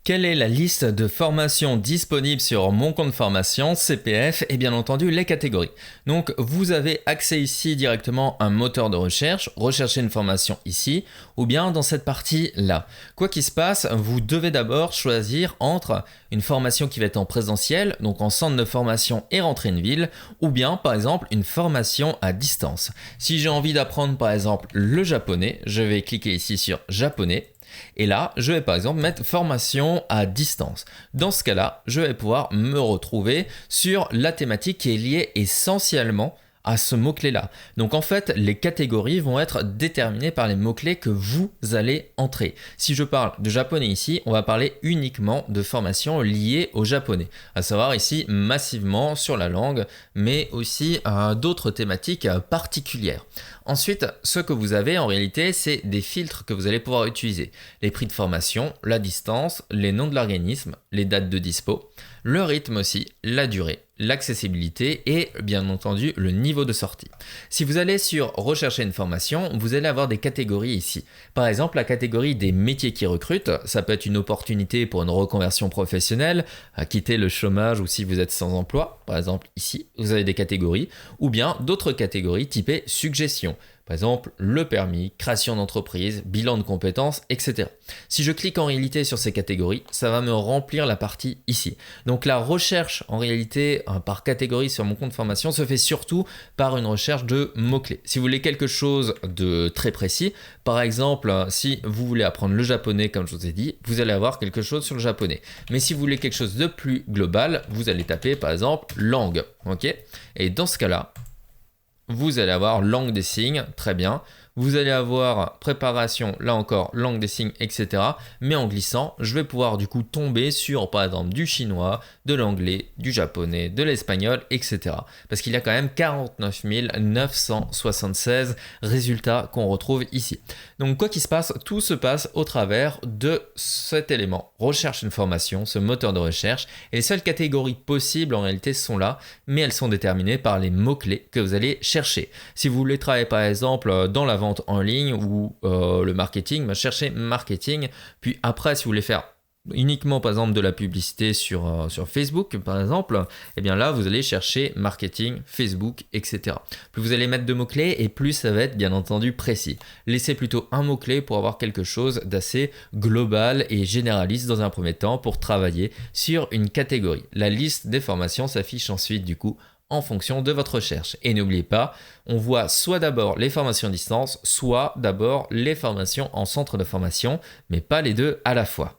Quelle est la liste de formations disponibles sur mon compte formation, CPF, et bien entendu les catégories. Donc vous avez accès ici directement à un moteur de recherche, rechercher une formation ici, ou bien dans cette partie-là. Quoi qu'il se passe, vous devez d'abord choisir entre une formation qui va être en présentiel, donc en centre de formation et rentrer une ville, ou bien par exemple une formation à distance. Si j'ai envie d'apprendre par exemple le japonais, je vais cliquer ici sur japonais. Et là, je vais par exemple mettre formation à distance. Dans ce cas-là, je vais pouvoir me retrouver sur la thématique qui est liée essentiellement à ce mot-clé-là. Donc en fait, les catégories vont être déterminées par les mots-clés que vous allez entrer. Si je parle de japonais ici, on va parler uniquement de formations liées au japonais. À savoir ici massivement sur la langue, mais aussi d'autres thématiques particulières. Ensuite, ce que vous avez en réalité, c'est des filtres que vous allez pouvoir utiliser. Les prix de formation, la distance, les noms de l'organisme, les dates de dispo, le rythme aussi, la durée, l'accessibilité et bien entendu le niveau de sortie. Si vous allez sur rechercher une formation, vous allez avoir des catégories ici. Par exemple, la catégorie des métiers qui recrutent, ça peut être une opportunité pour une reconversion professionnelle, à quitter le chômage ou si vous êtes sans emploi. Par exemple, ici, vous avez des catégories ou bien d'autres catégories typées suggestions. Par exemple, le permis, création d'entreprise, bilan de compétences, etc. Si je clique en réalité sur ces catégories, ça va me remplir la partie ici. Donc la recherche en réalité par catégorie sur mon compte formation se fait surtout par une recherche de mots-clés. Si vous voulez quelque chose de très précis, par exemple, si vous voulez apprendre le japonais comme je vous ai dit, vous allez avoir quelque chose sur le japonais. Mais si vous voulez quelque chose de plus global, vous allez taper par exemple langue. Ok ? Et dans ce cas-là, vous allez avoir langue des signes, très bien. Vous allez avoir préparation, là encore, langue des signes, etc. Mais en glissant, je vais pouvoir du coup tomber sur, par exemple, du chinois, de l'anglais, du japonais, de l'espagnol, etc. Parce qu'il y a quand même 49 976 résultats qu'on retrouve ici. Donc quoi qu'il se passe, tout se passe au travers de cet élément. Recherche une formation, ce moteur de recherche. Et les seules catégories possibles en réalité sont là, mais elles sont déterminées par les mots-clés que vous allez chercher. Si vous voulez travailler par exemple dans la vente en ligne ou le marketing, cherchez marketing. Puis après, si vous voulez faire uniquement par exemple de la publicité sur Facebook par exemple, et bien là vous allez chercher marketing, Facebook, etc. Plus vous allez mettre de mots-clés et plus ça va être bien entendu précis. Laissez plutôt un mot-clé pour avoir quelque chose d'assez global et généraliste dans un premier temps pour travailler sur une catégorie. La liste des formations s'affiche ensuite du coup en fonction de votre recherche. Et n'oubliez pas, on voit soit d'abord les formations à distance, soit d'abord les formations en centre de formation, mais pas les deux à la fois.